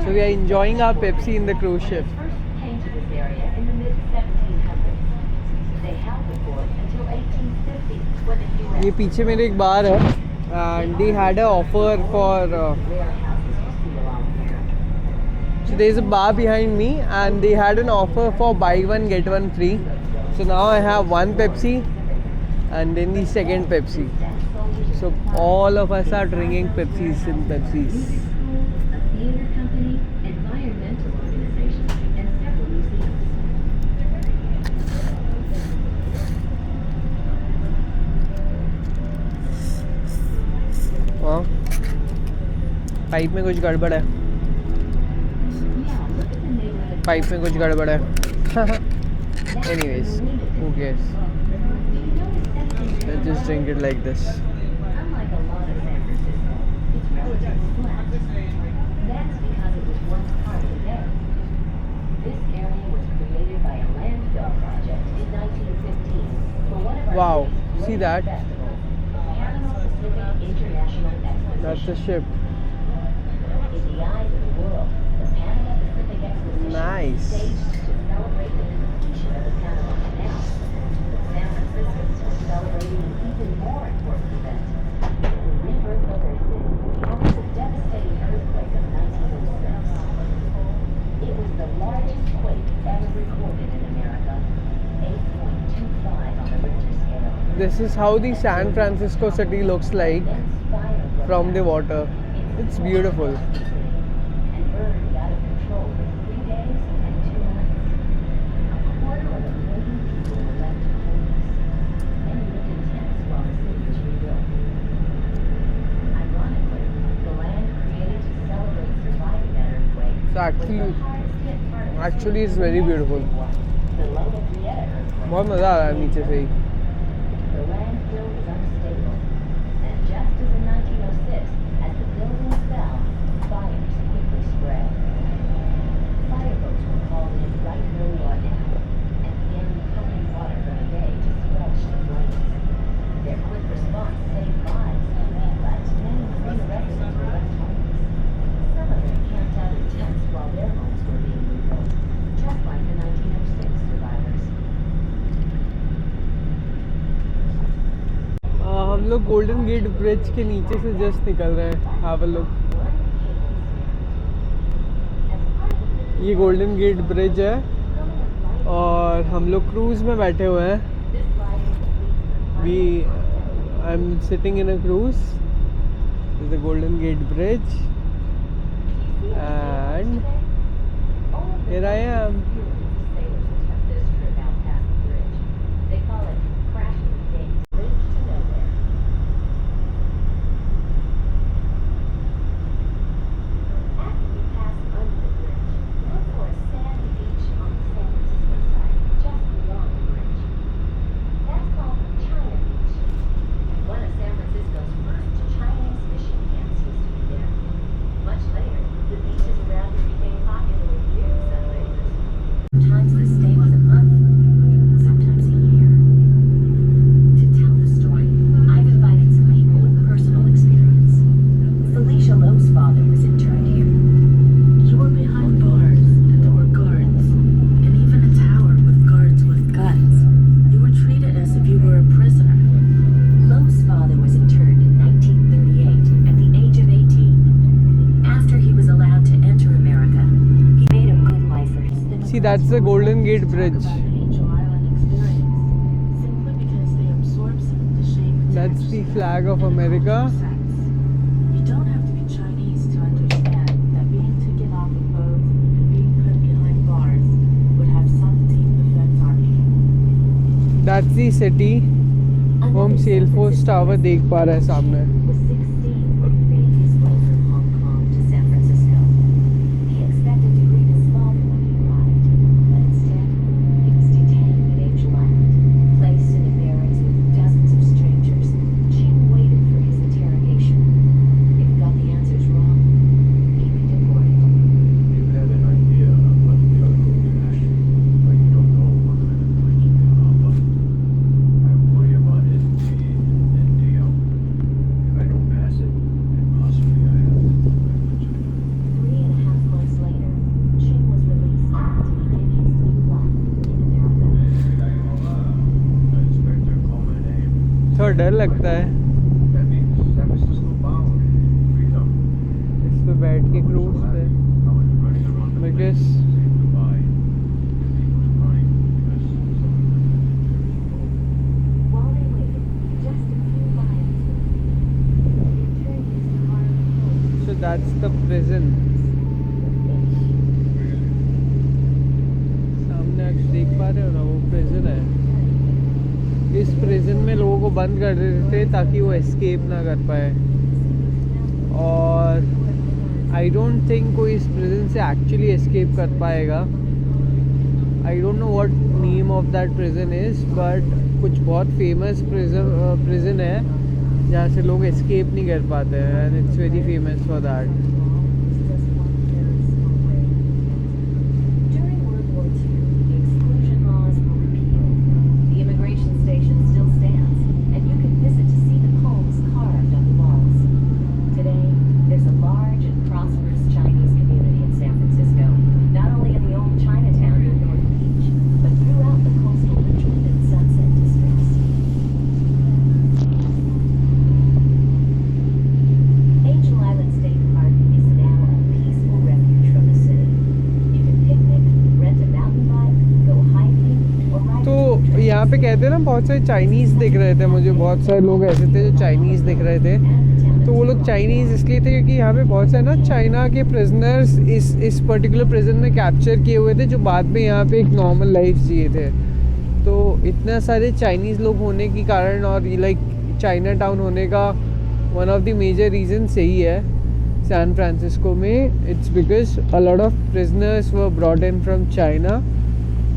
So we are enjoying our Pepsi in the cruise ship. ये पीछे मेरे एक बार है and they had an offer for so there is a bar behind me and they had an offer for buy one get one free. So now I have one Pepsi and then the second Pepsi. So all of us are drinking Pepsis and Pepsis. हाँ pipe में कुछ गड़बड़ है pipe में कुछ गड़बड़ है anyways who cares let's just drink it like this. Wow, see that? That's a ship. Nice. This is how the San Francisco city looks like from the water. It's beautiful. So actually it's very beautiful. बहुत मज़ा आ रहा है नीचे से ही. हम लोग golden Gate bridge के नीचे से जस्ट निकल रहे हैं. Have a look. ये गोल्डन गेट ब्रिज है और हम लोग क्रूज़ में बैठे हुए हैं. I am sitting in a cruise. This is the Golden Gate Bridge and here I am. See, that's the Golden Gate Bridge. That's the flag of America. You don't have to be Chinese to understand that being taken off a boat and being put behind bars would have that's the city. वो हम Salesforce tower देख पा रहे हैं सामने. Was 16 when he made his way from Hong Kong to San Francisco. He expected to greet his father when he arrived, but instead, he was detained at Angel Island, placed in a barracks with dozens of strangers. Ching waited for his interrogation. If he got the answers wrong, he'd be deported. You had an idea of what the other will ask you, but you don't know what kind of question they'll hop up. I worry about it being an NDO. If I don't pass it, then possibly I have to go back to China. 3.5 months later, Ching was released to begin his new life in America. Inspector, call my name. थोड़ा डर लगता है That means San Francisco bound. Freedom. इस पे बैठ के cruise पे. I was running around the Because- place saying goodbye. He was crying because someone was While they waited, just a few miles away, he turned his car close. So that's the prison. सामने आप देख पा रहे हो ना, वो prison है. इस प्रिजन में लोगों को बंद कर देते थे ताकि वो एस्केप ना कर पाए. और आई डोंट थिंक कोई इस प्रिजन से एक्चुअली एस्केप कर पाएगा. I don't know what name of that prison is, but कुछ बहुत फेमस प्रिजन है जहाँ से लोग एस्केप नहीं कर पाते हैं, and it's very famous for that. During World War II, the exclusion laws were repealed. The immigration station still stands, and you can visit to see the poems carved on the walls. Today, there's a large and prosperous Chinese community in San Francisco, not only in the old Chinatown near North Beach, but throughout the coastal Richmond and Sunset districts. Angel Island State Park is now a peaceful refuge from the city. You can picnic, rent a mountain bike, go hiking, or ride तो यहाँ पे कहते हैं ना, बहुत सारे Chinese दिख रहे थे मुझे. बहुत सारे लोग ऐसे थे जो चाइनीज़ दिख रहे थे. तो वो लोग चाइनीज़ इसलिए थे क्योंकि यहाँ पे बहुत सारे ना चाइना के प्रिजनर्स इस पर्टिकुलर प्रिजन में कैप्चर किए हुए थे, जो बाद में यहाँ पे एक नॉर्मल लाइफ जिए थे. तो इतना सारे चाइनीज़ लोग होने के कारण और लाइक चाइना टाउन होने का one of the major reason यही है सैन फ्रांसिस्को में. It's because a lot of prisoners were brought in from China.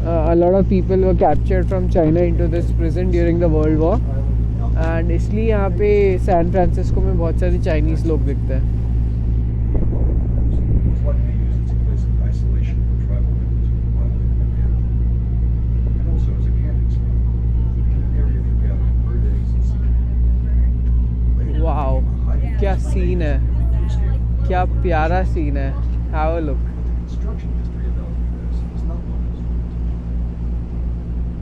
A lot of people were captured from China into this prison during the World War, and इसलिए यहाँ पे San Francisco में बहुत सारे Chinese लोग दिखते हैं. It's likely used as a place of isolation for tribal members who are violating command. And also as a camping spot, and an area for gathering bird eggs and seafood. Wow, क्या scene है, क्या प्यारा scene है. Have a look. The construction history of Alcatraz is not one of those.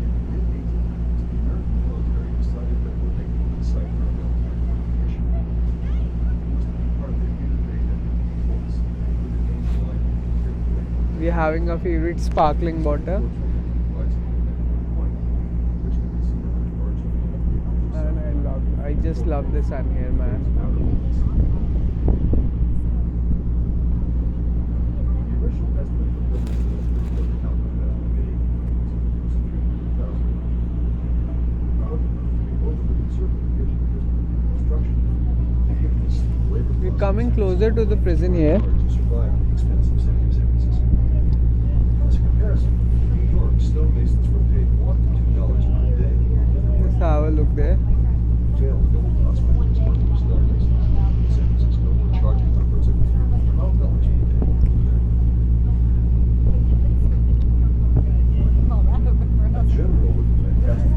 In the mid-1800s, the American military decided that what they called the site for a military fortification was to be part of their integrated force with the Angel Island earthquake. We are having our favorite sparkling water, Which can be seen on the margin of the and I just love the sun here, man. outer limits. The original estimate for building the Fransisco Alcatraz Bay was $300,000. However, over the conservative vision of construction, given the steep labor We're costs, coming closer to the prison here. to survive the expensive city of San Francisco. As a comparison, New York still masons were paid $1 to $2 per day. Just have a look there. Jail building costs for these working stonemasons in San Francisco were charging upwards of $12 per day. A general with fantastic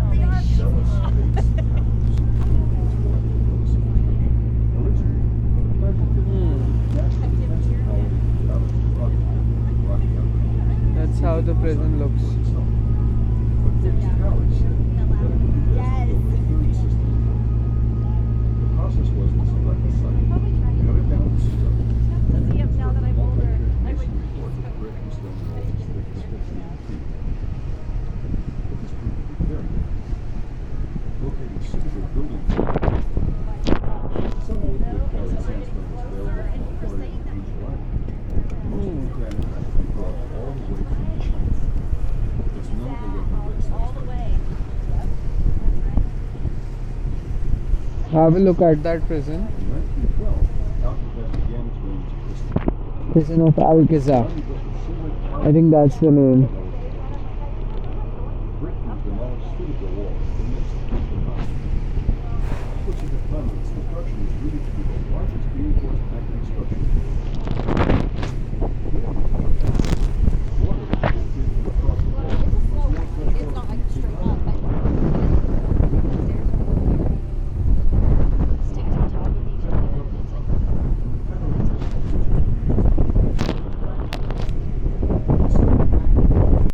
zealous faith in the house was one of the purpose of construction. Originally, the pleasure did natural defense of power out of the rocky outcrop. That's how the prison looks. But British powers said that it would be best to build a third system. The process was to select a site, cut it down to zero, and then construct a multi-tiered masonry fort with brick and stone walls as thick as 15 feet. But this proved to be very difficult. Locating suitable building materials. Some wood that carried sandstone was available from a quarry on Angel Island. Most of the granite had to be brought all the way from China. It's known the local waste. Have a look at that prison. In 1912, Alcatraz began its reign as a prison. Prison of Alcatraz. I think that's the name. Britain demolished Citadel Wall in the midst of the night. Which at the time of its construction was really to be the largest reinforced banking structure. Water was pumped in from across the wall. It's not like straight up, but sticks on top of each other.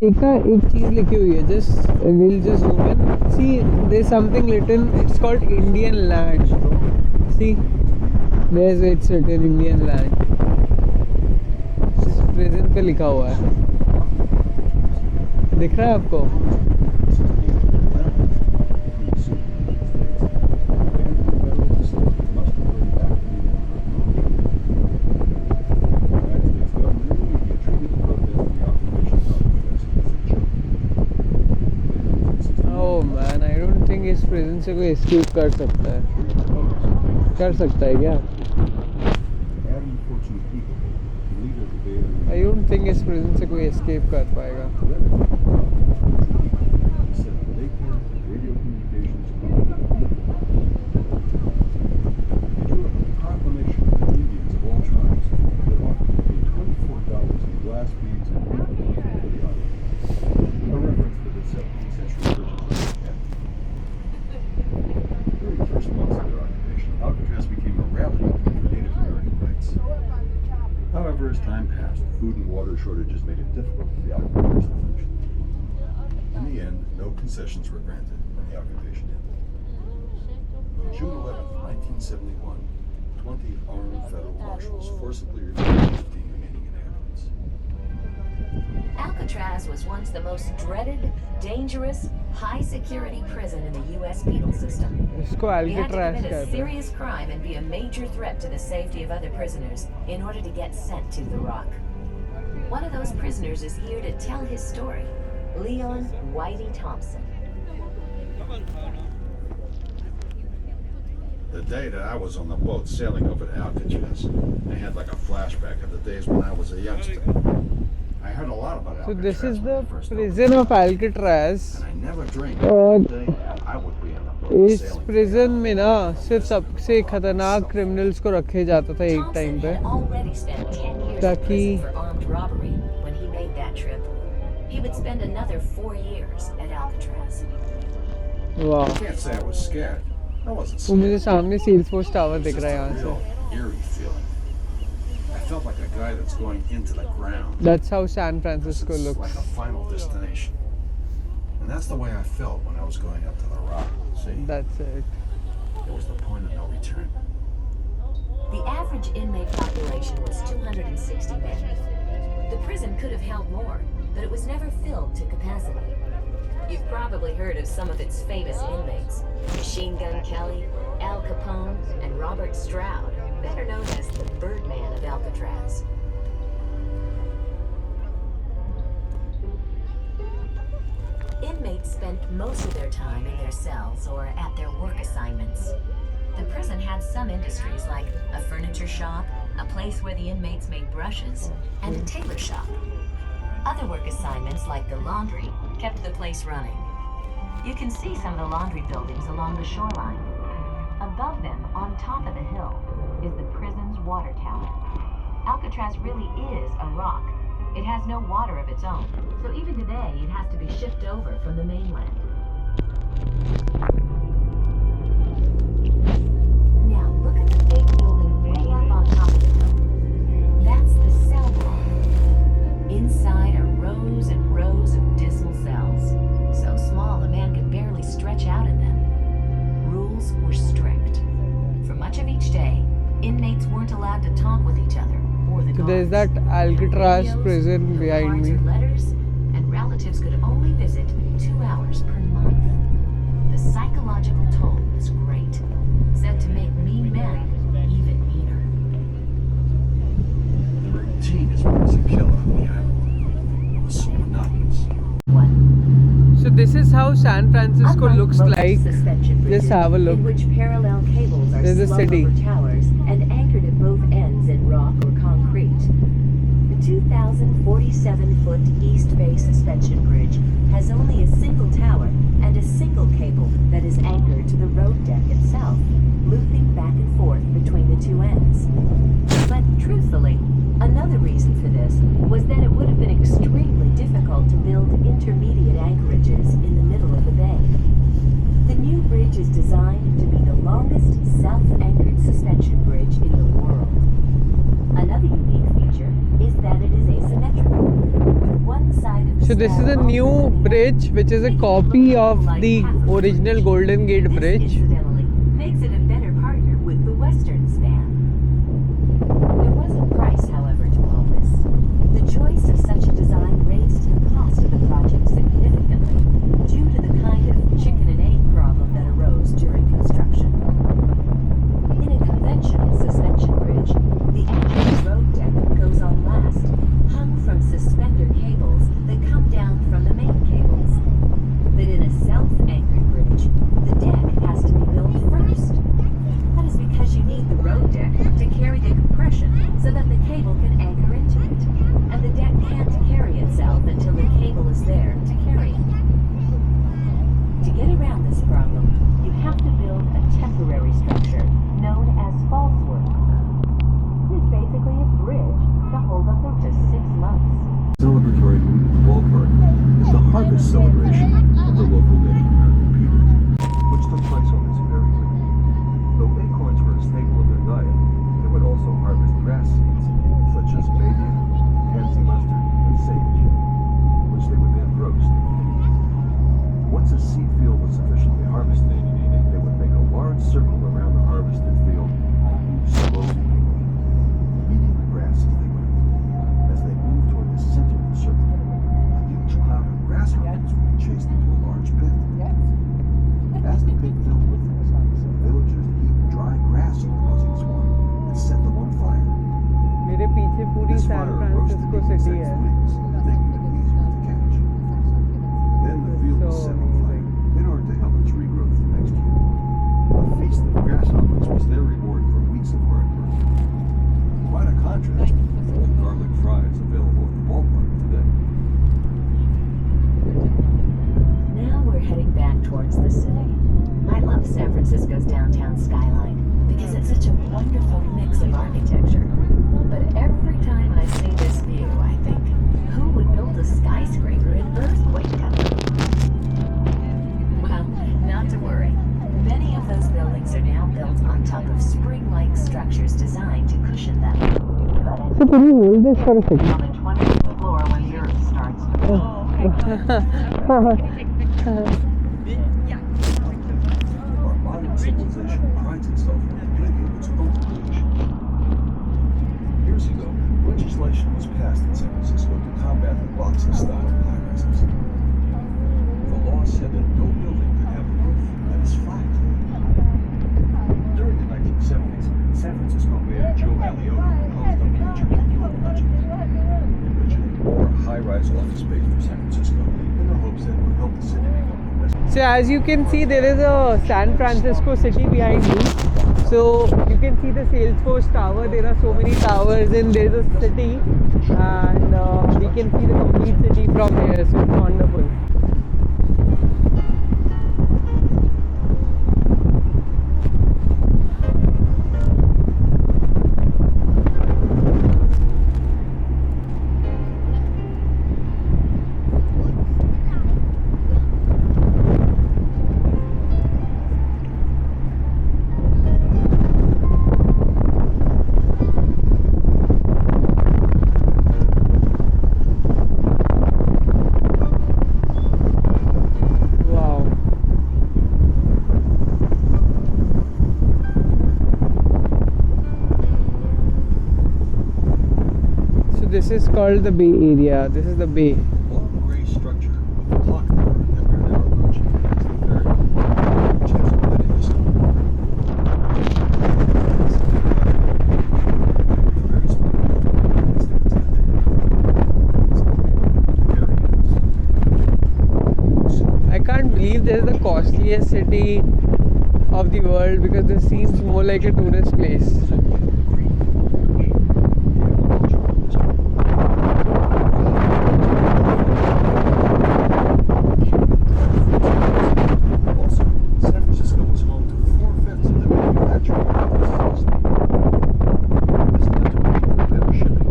एक चीज लिखी हुई है just we'll just zoom in. See, there's something written. It's called Indian land. See, there's it's written Indian land. Present पे लिखा हुआ है, दिख रहा है आपको? Oh man, I don't think इस प्रिजन से कोई एस्केप कर सकता है. कर सकता है क्या? I don't think इस प्रिजन से कोई एस्केप कर पाएगा. Alcatraz became a rallying point for Native American rights. However, as time passed, food and water shortages made it difficult for the occupants to function. In the end, no concessions were granted, and the occupation ended. On June 11, 1971, 20 armed federal marshals forcibly removed the 15 remaining inhabitants. Alcatraz was once the most dreaded, dangerous, high-security prison in the U.S. penal system. इसको You had to Alcatraz commit a कहते हैं. serious crime and be a major threat to the safety of other prisoners in order to get sent to the Rock. One of those prisoners is here to tell his story, Leon Whitey Thompson. The day that I was on the boat sailing over to Alcatraz, I had like a flashback of the days when I was a youngster. I heard a lot about So Alcatraz this is when the I first prison of Alcatraz. opened, and I never dreamed और one day I would be on a boat इस sailing. Prison में ना सिर्फ सबसे खतरनाक criminals को रखे जाता था एक टाइम Thompson पे, had already spent 10 years in ताकि prison for armed robbery when he made that trip. He would spend another 4 years at Alcatraz. वाह. I can't say I was scared. I wasn't वो मुझे scared. सामने Salesforce tower It was दिख just रहा है a यहाँ से. real eerie feeling. I felt like a guy that's going into the ground. That's how San This Francisco is looks. like a final destination. And that's the way I felt when I was going up to the Rock. See, That's it. it was the point of no return. The average inmate population was 260 men. The prison could have held more, but it was never filled to capacity. You've probably heard of some of its famous inmates: Machine Gun Kelly, Al Capone, and Robert Stroud, better known as the Birdman of Alcatraz. Inmates spent most of their time in their cells or at their work assignments. The prison had some industries like a furniture shop, a place where the inmates made brushes, and a tailor shop. Other work assignments like the laundry kept the place running. You can see some of the laundry buildings along the shoreline. Above them, on top of the hill, is the prison's water tower. Alcatraz really is a rock. It has no water of its own, so even today it has to be shipped over from the mainland. Now look at the big building way up on top of the hill. That's the cell block. Inside are rows and rows of dismal cells, so small a man could barely stretch out in them. Rules were strict. For much of each day, inmates weren't allowed to talk with each other or the So there's guards. that Alcatraz Radios, prison no behind cards me. or letters, and relatives could only visit 2 hours per month. The psychological toll was great, said to make mean men even meaner. The routine is what was a killer on the island. It was so monotonous. So this is how San Francisco Unlike looks most like. suspension bridges, Just have a look. in which parallel cables are There's a slung city. over towers and anchored at both ends in rock or concrete. The 2,047-foot East Bay Suspension Bridge has only a single tower and a single cable that is anchored to the road deck itself, looping back and forth between the two ends. But truthfully, another reason for this was that it would have been extremely difficult to build intermediate anchorages in the middle of the bay. The new bridge is designed to be the longest self-anchored suspension bridge in the world. Another unique feature is that it is asymmetrical, with one side of the So this is a span new also bridge which is a making it copy look of like the half a original Golden Gate This, Bridge. incidentally, makes it a better partner with the western span. There was a price, however, to all this. The choice of such a design raised the cost of the project significantly due to the kind of chicken and egg problem that arose during construction. In a conventional suspension bridge, the actual road deck goes on last, hung from suspender cables that come down from the main cables. But in a self-anchored bridge, the deck has to be built first. That is because you need the road deck to carry the compression so that the cable can anchor into it. And the deck can't carry itself until the cable is there to carry it. To get around this problem, you have to build a temporary structure known as falsework. It is basically a bridge to hold up there for 6 months. Celebratory move to the ballpark is the harvest celebration of the local Native American people, which took place on this very day. Though acorns were a staple of their diet, they would also harvest grass seeds, such as bayberry, pansy mustard, and sage, which they would then roast and eat. Once a seed field was sufficiently harvested, they would make a large circle around the harvested field and move slowly inward, eating the grass as they went. As they moved toward the center of the circle, a huge cloud of grasshoppers would be chased into a large pit. As the pit filled with them, the villagers heaped dry grass on the buzzing swarm and set them on fire. मेरे पीछे पूरी This San fire roasted Francisco the city insects' है. wings, making them easier to catch. Then the field was So set on fire in order to help its regrowth the next year. A feast of grasshoppers was their reward for weeks of hard work. Quite a contrast to the garlic fries available at the ballpark today. Now we're heading back towards the city. I love San Francisco's downtown skyline because it's such a wonderful mix of architecture. But every time I see this view, I think, who would build a skyscraper in earthquake cover? Well, not to worry. Many of those buildings are now built on top of spring-like structures designed to cushion them. So can you hold this for a second? On the 20th floor when the earth starts to move. Our modern civilization prides itself on the beauty of its own creation. Years ago, legislation was passed in San Francisco to combat the boxing-style high-rises. The law said that no building could have a roof that is flat. During the 1970s, San Francisco Mayor Joe Alioto proposed a major New York project, envisioning more high-rise office space for San Francisco in the hopes that it would help the city become more So as you can see, there is a San Francisco city behind me. So you can see the Salesforce Tower. There are so many towers and there's a city, and we can see the complete city from here. So it's wonderful. Wow. So this is called the Bay Area. This is the Bay. long gray structure of the clock tower that we're now approaching is the ferry, which has quite a history. The very spot where it stands today is called the Ferry House. Soon believe this is the costliest city of the world because this seems more like a tourist place. Also, San Francisco was home to 4/5 of the manufacturing processes. This led to better shipping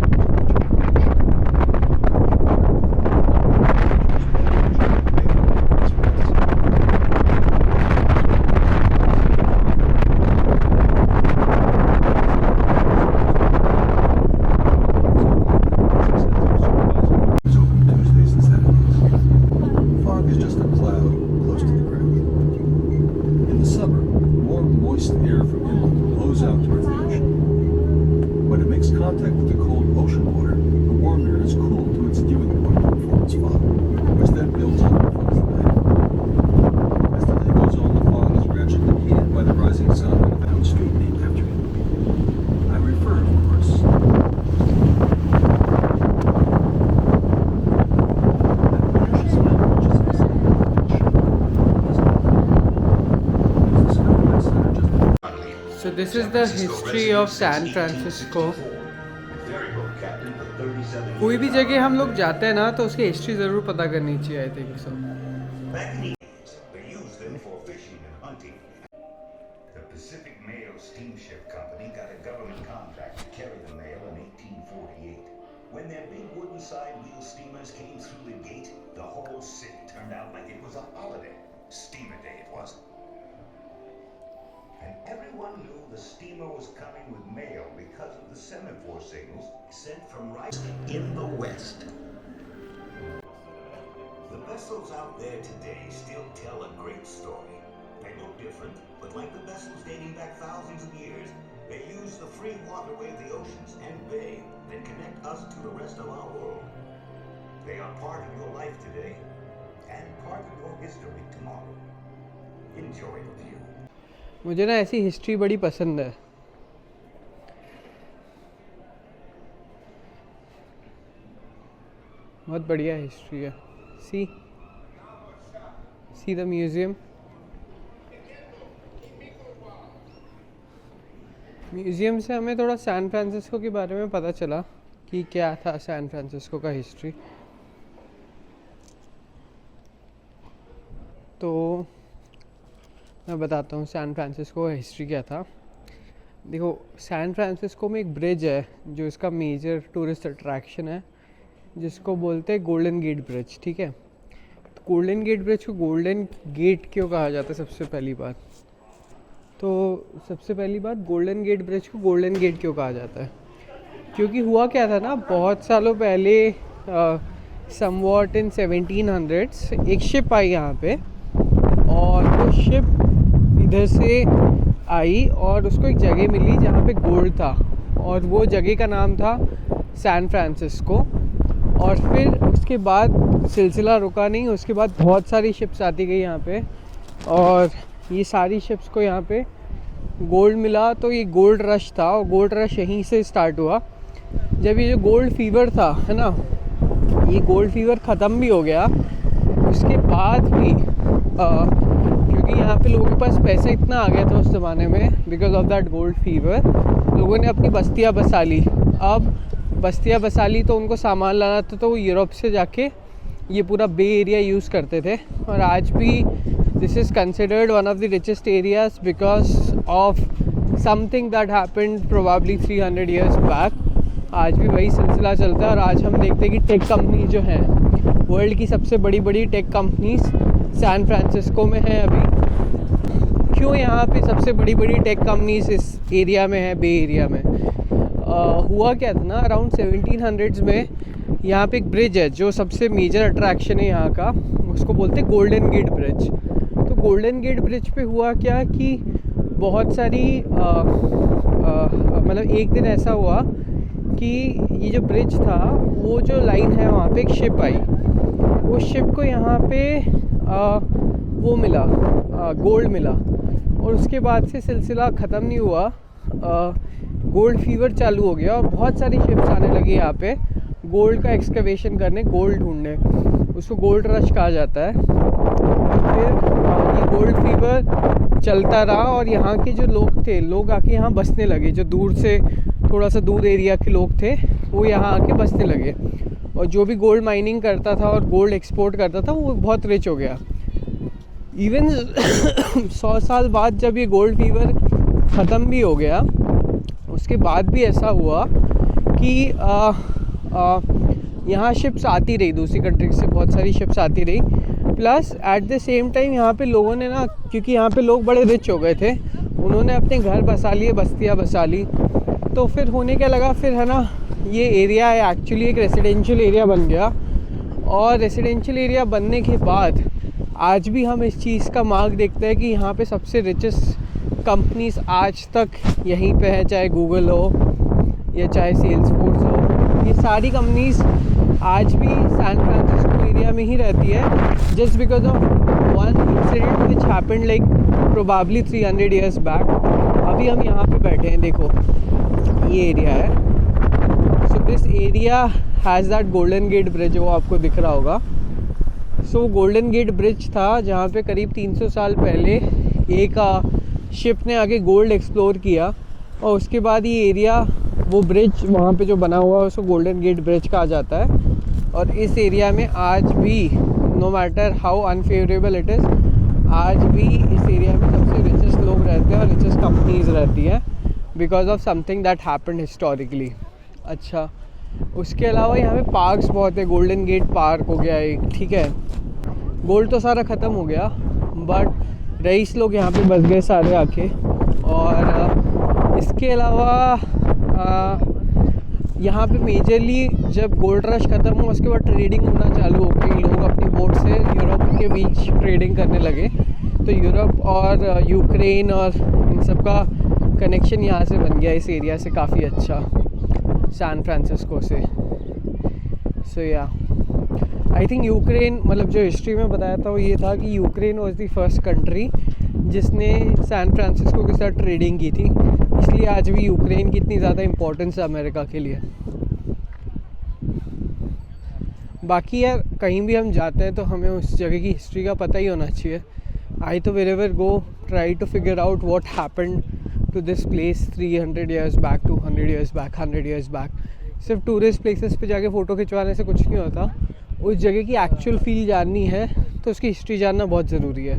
is open Tuesdays and Saturdays. Fog is just a cloud close to the ground. In the summer, warm, moist air from inland blows out towards the ocean. When it makes contact with the cold ocean water, the warm air is cooled to its dewing point and forms fog, which then builds up and fills the night. As the day goes on, the fog is gradually heated by the rising sun and a found street named after it. I refer, of course, So this is the history of San Francisco. कोई भी जगह हम लोग जाते हैं ना तो उसकी हिस्ट्री ज़रूर पता करनी चाहिए, I think so. Back in the 80s, they used them for fishing and hunting. The Pacific Mail Steamship Company got a government contract to carry the mail in 1848. When their big wooden side wheel steamers came through the gate, the whole city turned out like it was a holiday. Steamer Day it was. And everyone knew the steamer was coming with mail because of the semaphore signals sent from right in the west. The vessels out there today still tell a great story. They look different, but like the vessels dating back thousands of years, they use the free waterway of the oceans and bay that connect us to the rest of our world. They are part of your life today and part of your history tomorrow. Enjoy the view. मुझे ना ऐसी history बड़ी पसंद है. बहुत बढ़िया history है. See the museum. Museum से हमें थोड़ा सैन फ्रांसिस्को के बारे में पता चला कि क्या था सैन फ्रांसिस्को का हिस्ट्री. तो मैं बताता हूँ सैन फ्रांसिस्को का हिस्ट्री क्या था. देखो, सैन फ्रांसिस्को में एक ब्रिज है जो इसका मेजर टूरिस्ट अट्रैक्शन है, जिसको बोलते हैं गोल्डन गेट ब्रिज. ठीक है, तो गोल्डन गेट ब्रिज को गोल्डन गेट क्यों कहा जाता है? सबसे पहली बात गोल्डन गेट ब्रिज को गोल्डन गेट क्यों कहा जाता है? क्योंकि हुआ क्या था ना, बहुत सालों पहले समवॉट इन 1700s एक शिप आई यहाँ पे, और वो शिप इधर से आई और उसको एक जगह मिली जहाँ पे गोल्ड था, और वो जगह का नाम था सैन फ्रांसिस्को. और फिर उसके बाद सिलसिला रुका नहीं, उसके बाद बहुत सारी शिप्स आती गई यहाँ पे, और ये सारी शिप्स को यहाँ पे गोल्ड मिला. तो ये गोल्ड रश था, और गोल्ड रश यहीं से स्टार्ट हुआ. जब ये जो गोल्ड फीवर था, है ना, ये गोल्ड फीवर ख़त्म भी हो गया, उसके बाद भी क्योंकि यहाँ पे लोगों के पास पैसा इतना आ गया था उस ज़माने में, because of that gold fever, लोगों ने अपनी बस्तियाँ बसा ली. अब बस्तियाँ बसा ली तो उनको सामान लाना था, तो वो यूरोप से जाके ये पूरा बे एरिया यूज़ करते थे. और आज भी this is considered one of the richest areas because of something that happened probably 300 years back. आज भी वही सिलसिला चलता है, और आज हम देखते हैं कि टेक कंपनी जो हैं, वर्ल्ड की सबसे बड़ी बड़ी टेक कंपनीज सैन फ्रांसिस्को में है. अभी क्यों यहाँ पे सबसे बड़ी बड़ी टेक कंपनीज इस एरिया में है, बे एरिया में? हुआ क्या था ना, अराउंड 1700s में यहाँ पे एक ब्रिज है जो सबसे मेजर अट्रैक्शन है यहाँ का, उसको बोलते हैं गोल्डन गेट ब्रिज. तो गोल्डन गेट ब्रिज पे हुआ क्या कि बहुत सारी मतलब एक दिन ऐसा हुआ कि ये जो ब्रिज था, वो जो लाइन है वहाँ पे एक शिप आई. वो शिप को यहाँ पे वो मिला, गोल्ड मिला, और उसके बाद से सिलसिला ख़त्म नहीं हुआ. गोल्ड फीवर चालू हो गया और बहुत सारी शिप्स आने लगी यहाँ पे गोल्ड का एक्सकवेशन करने, गोल्ड ढूंढने. उसको गोल्ड रश कहा जाता है। और फिर ये गोल्ड फीवर चलता रहा और यहाँ के जो लोग थे, लोग आके यहाँ बसने लगे। जो दूर से थोड़ा सा दूर एरिया के लोग थे वो यहाँ आके बसने लगे, और जो भी गोल्ड माइनिंग करता था और गोल्ड एक्सपोर्ट करता था वो बहुत रिच हो गया। इवन 100 साल बाद जब ये गोल्ड फीवर ख़त्म भी हो गया, उसके बाद भी ऐसा हुआ कि यहाँ शिप्स आती रही, दूसरी कंट्री से बहुत सारी शिप्स आती रही। Plus at the same time यहाँ पे लोगों ने ना, क्योंकि यहाँ पे लोग बड़े रिच हो गए थे, उन्होंने अपने घर बसा लिए, बस्तियाँ बसा ली। तो फिर होने क्या लगा, फिर है ना, ये एरिया है एक्चुअली एक रेसिडेंशियल एरिया बन गया। और रेसिडेंशियल एरिया बनने के बाद आज भी हम इस चीज़ का मार्क देखते हैं कि यहाँ पे सबसे रिचेस्ट कंपनीज आज तक यहीं पे है, चाहे गूगल हो या चाहे सेल्सफोर्स हो। ये सारी कंपनीज आज भी सैन फ्रांसिस्को एरिया में ही रहती है, just because of one incident which happened like probably 300 years back. अभी हम यहाँ पे बैठे हैं, देखो ये एरिया है। So this area has that Golden Gate Bridge, वो आपको दिख रहा होगा। सो गोल्डन गेट ब्रिज था जहाँ पे करीब 300 साल पहले एक शिप ने आगे गोल्ड एक्सप्लोर किया, और उसके बाद ये एरिया, वो ब्रिज वहाँ पे जो बना हुआ है उसको गोल्डन गेट ब्रिज कहा जाता है। और इस एरिया में आज भी, no matter how unfavourable it is, आज भी इस एरिया में सबसे रिचेस्ट लोग रहते हैं और रिचेस्ट कंपनीज रहती हैं, because of something that happened historically. अच्छा, उसके अलावा यहाँ पे पार्क्स बहुत है। गोल्डन गेट पार्क हो गया एक, ठीक है। गोल्ड तो सारा ख़त्म हो गया, बट रईस लोग यहाँ पे बस गए सारे आके। और इसके अलावा यहाँ पे मेजरली जब गोल्ड रश ख़त्म हुआ उसके बाद ट्रेडिंग होना चालू हो गई। लोग अपनी बोट से यूरोप के बीच ट्रेडिंग करने लगे, तो यूरोप और यूक्रेन और इन सब का कनेक्शन यहाँ से बन गया, इस एरिया से काफ़ी अच्छा, सैन फ्रांसिस्को से। सो या आई थिंक यूक्रेन, मतलब जो हिस्ट्री में बताया था वो ये था कि Ukraine was the first country जिसने सैन फ्रांसिस्को के साथ ट्रेडिंग की थी, इसलिए आज भी यूक्रेन की इतनी ज़्यादा इम्पोर्टेंस है अमेरिका के लिए। बाकी यार कहीं भी हम जाते हैं तो हमें उस जगह की हिस्ट्री का पता ही होना चाहिए। आई तो wherever go try to figure out what happened to this place 300 years back, 200 years back, 100 years back. सिर्फ टूरिस्ट प्लेसेस पे जाके फ़ोटो खिंचवाने से कुछ नहीं होता, उस जगह की एक्चुअल फील जाननी है तो उसकी हिस्ट्री जानना बहुत ज़रूरी है।